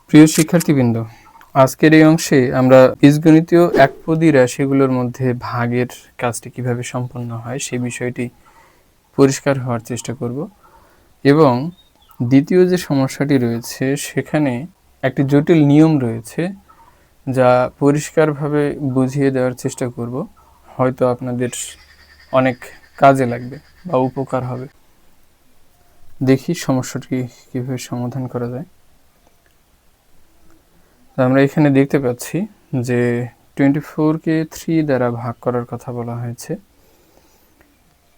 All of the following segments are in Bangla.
প্রিয় শিক্ষার্থীবৃন্দ, আজকের এই অংশে আমরা বীজগণিতীয় একপদী রাশিগুলোর মধ্যে ভাগের কাজটি কিভাবে সম্পন্ন হয় সেই বিষয়টি পরিষ্কার হওয়ার চেষ্টা করব এবং দ্বিতীয় যে সমস্যাটি রয়েছে সেখানে একটি জটিল নিয়ম রয়েছে যা পরিষ্কারভাবে বুঝিয়ে দেওয়ার চেষ্টা করব। হয়তো আপনাদের অনেক কাজে লাগবে বা উপকার হবে। দেখি সমস্যাটি কিভাবে সমাধান করা যায়। আমরা এখানে দেখতে পাচ্ছি যে 24কে 3 দ্বারা ভাগ করার কথা বলা হয়েছে।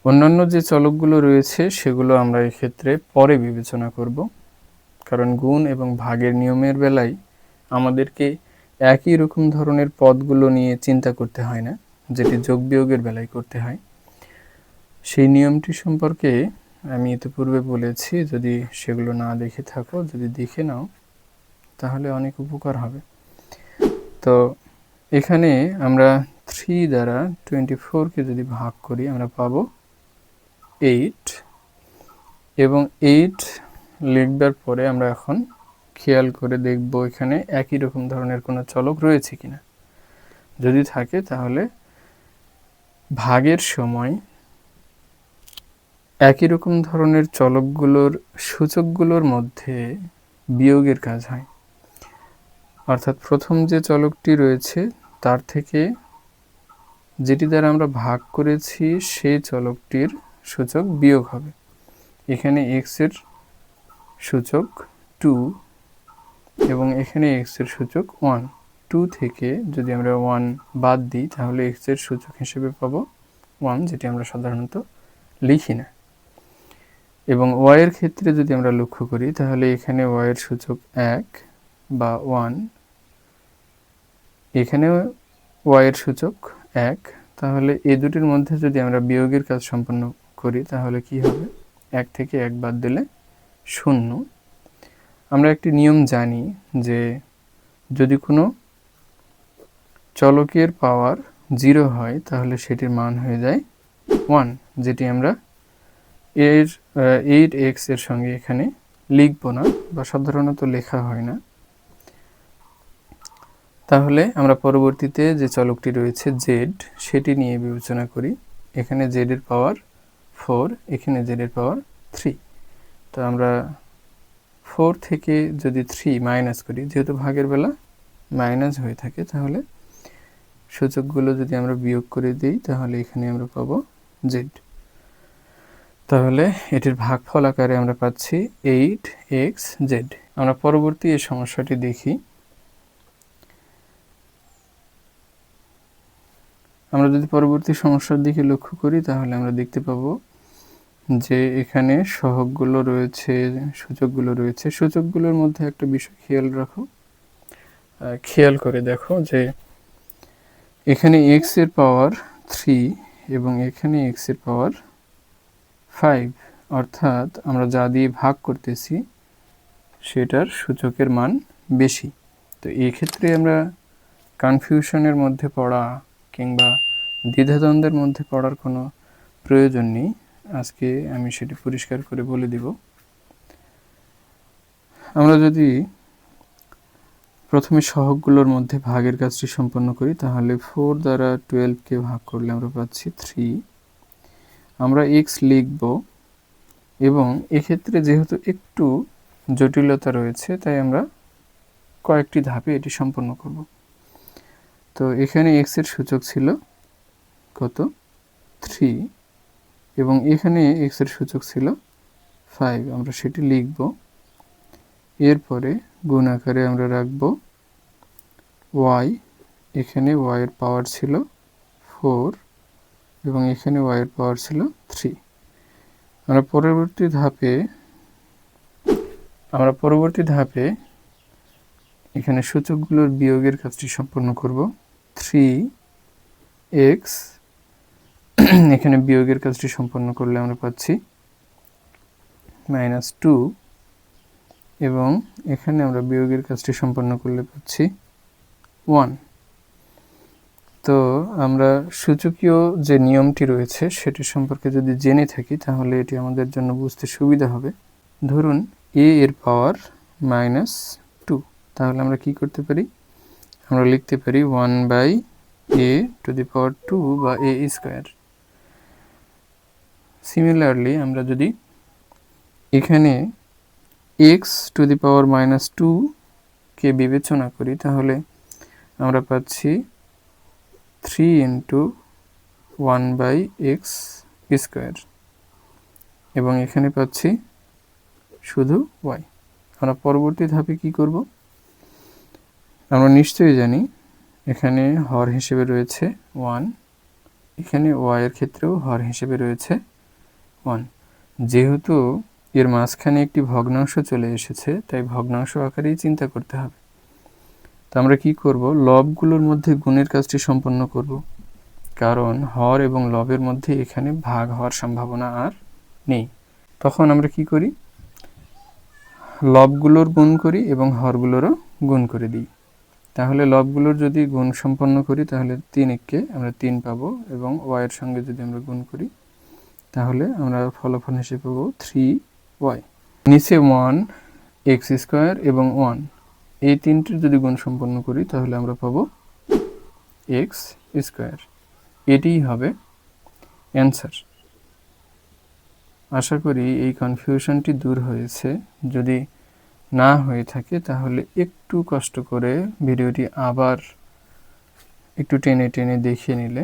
অন্যান্য যে চলকগুলো রয়েছে সেগুলো আমরা এক্ষেত্রে পরে বিবেচনা করব, কারণ গুণ এবং ভাগের নিয়মের বেলায় আমাদেরকে একই রকম ধরনের পদগুলো নিয়ে চিন্তা করতে হয় না, যেটি যোগ বিয়োগের বেলায় করতে হয়। সেই নিয়মটি সম্পর্কে আমি ইতিপূর্বে বলেছি, যদি সেগুলো না দেখে থাকো, যদি দেখে নাও তাহলে অনেক উপকার হবে। তো এখানে আমরা 3 দ্বারা 24কে যদি ভাগ করি আমরা পাবো 8 এবং 8 লিখবার পরে আমরা এখন খেয়াল করে দেখব এখানে একই রকম ধরনের কোনো চলক রয়েছে কিনা। যদি থাকে তাহলে ভাগের সময় একই রকম ধরনের চলকগুলোর সূচকগুলোর মধ্যে বিয়োগের কাজ হয়, অর্থাৎ প্রথম যে চলকটি রয়েছে তার থেকে যেটি দ্বারা আমরা ভাগ করেছি সেই চলকটির সূচক বিয়োগ হবে। এখানে x এর সূচক 2 এবং এখানে x এর সূচক 1। 2 থেকে যদি আমরা 1 বাদ দিই তাহলে x এর সূচক হিসেবে পাবো 1, যেটি আমরা সাধারণত লিখি না। এবং y এর ক্ষেত্রে যদি আমরা লক্ষ্য করি তাহলে এখানে y এর সূচক 1 বা 1, এখানেও y এর সূচক 1। তাহলে এই দুটির মধ্যে যদি আমরা বিয়োগের কাজ সম্পন্ন করি তাহলে কি হবে? 1 থেকে 1 বাদ দিলে 0। আমরা একটি নিয়ম জানি যে যদি কোনো চলকের পাওয়ার 0 হয় তাহলে সেটির মান হয়ে যায় 1, যেটি আমরা এর 8x এর সঙ্গে এখানে লিখব না বা সাধারণত লেখা হয় না। তাহলে আমরা পরবর্তীতে যে চলকটি রয়েছে z, সেটি নিয়ে বিবেচনা করি। এখানে z এর পাওয়ার 4, এখানে z এর পাওয়ার 3। তো আমরা 4 থেকে যদি 3 মাইনাস করি, যেহেতু ভাগের বেলা মাইনাস হয়ে থাকে, তাহলে সূচকগুলো যদি আমরা বিয়োগ করে দিই তাহলে এখানে আমরা পাবো z। তাহলে এটির ভাগফল আকারে আমরা পাচ্ছি 8xz। আমরা পরবর্তী এই সমস্যাটি দেখি। আমরা যদি পরবর্তী সমস্যার দিকে লক্ষ্য করি তাহলে আমরা দেখতে পাবো যে এখানে সহগগুলো রয়েছে, সূচকগুলো রয়েছে। সূচকগুলোর মধ্যে একটা বিষয় খেয়াল করে দেখো যে এখানে x এর পাওয়ার 3 এবং এখানে x এর পাওয়ার 5, অর্থাৎ আমরা যা দিয়ে ভাগ করতেছি সেটার সূচকের মান বেশি। তো এই ক্ষেত্রে আমরা কনফিউশনের মধ্যে পড়া কিংবা দ্বিধাদ্বন্দ্বের মধ্যে পড়ার কোনো প্রয়োজন নেই। আজকে আমি সেটি পরিষ্কার করে বলে দিব। আমরা যদি প্রথমে সহগগুলোর মধ্যে ভাগের কাজটি সম্পন্ন করি তাহলে 4 দ্বারা 12কে ভাগ করলে আমরা পাচ্ছি 3। আমরা x লিখব এবং এক্ষেত্রে যেহেতু একটু জটিলতা রয়েছে তাই আমরা কয়েকটি ধাপে এটি সম্পন্ন করব। তো এখানে x এর সূচক ছিল কত? 3 এবং এখানে x এর সূচক ছিল 5, আমরা সেটি লিখব। এরপরে গুণ আকারে আমরা রাখব y, এখানে y এর পাওয়ার ছিল 4 এবং এখানে y এর পাওয়ার ছিল 3। আমরা পরবর্তী ধাপে এখানে সূচকগুলোর বিয়োগের কাজটি সম্পন্ন করব। 3x এখানে বিয়োগের কাজটি সম্পন্ন করলে আমরা পাচ্ছি -2 এবং এখানে আমরা বিয়োগের কাজটি সম্পন্ন করলে পাচ্ছি 1। তো আমরা সূচকীয় যে নিয়মটি রয়েছে সেটি সম্পর্কে যদি জেনে থাকি তাহলে এটি আমাদের জন্য বুঝতে সুবিধা হবে। ধরুন a এর পাওয়ার -2, তাহলে আমরা কি করতে পারি, আমরা লিখতে পারি 1/a⁴ বা a স্কয়ার। সিমিলারলি আমরা যদি এখানে x⁻² কে বিবেচনা করি তাহলে আমরা পাচ্ছি 3 × 1/x², এবং এখানে পাচ্ছি শুধু y। আমরা পরবর্তী ধাপে কি করব, আমরা নিশ্চয়ই জানি এখানে হর হিসেবে রয়েছে 1, এখানে y এর ক্ষেত্রেও হর হিসেবে রয়েছে 1। যেহেতু এর মাঝখানে একটি ভগ্নাংশ চলে এসেছে, তাই ভগ্নাংশ আকারেই চিন্তা করতে হবে। তো আমরা কি করব, লবগুলোর মধ্যে গুণের কাজটি সম্পন্ন করব, কারণ হর এবং লবের মধ্যে এখানে ভাগ হওয়ার সম্ভাবনা আর নেই। তখন আমরা কি করি, লবগুলোর গুণ করি এবং হরগুলোরও গুণ করে দিই। তাহলে লবগুলোর যদি গুণ সম্পন্ন করি তাহলে 3 আমরা 3 পাবো, এবং y এর সঙ্গে যদি আমরা গুণ করি তাহলে আমরা ফলাফল হিসেবে পাবো 3y। নিচে 1x² এবং 1, এই তিনটির যদি গুণ সম্পন্ন করি তাহলে আমরা পাবো x²। এটিই হবে অ্যান্সার। আশা করি এই কনফিউশনটি দূর হয়েছে। যদি না হয়ে থাকে তাহলে একটু কষ্ট করে ভিডিওটি আবার একটু টেনে টেনে দেখিয়ে নিলে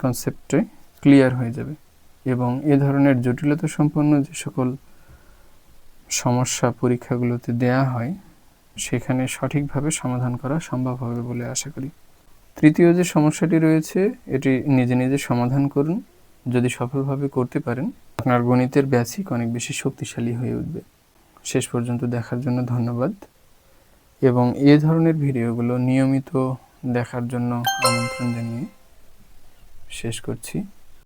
কনসেপ্টে ক্লিয়ার হয়ে যাবে, এবং এ ধরনের জটিলতা সম্পন্ন যে সকল সমস্যা পরীক্ষাগুলোতে দেয়া হয় সেখানে সঠিকভাবে সমাধান করা সম্ভব হবে বলে আশা করি। তৃতীয় যে সমস্যাটি রয়েছে এটি নিজে নিজে সমাধান করুন। যদি সফলভাবে করতে পারেন আপনার গণিতের বেসিক অনেক বেশি শক্তিশালী হয়ে উঠবে। শেষ পর্যন্ত দেখার জন্য ধন্যবাদ, এবং এ ধরনের ভিডিওগুলো নিয়মিত দেখার জন্য আমন্ত্রণ জানিয়ে শেষ করছি।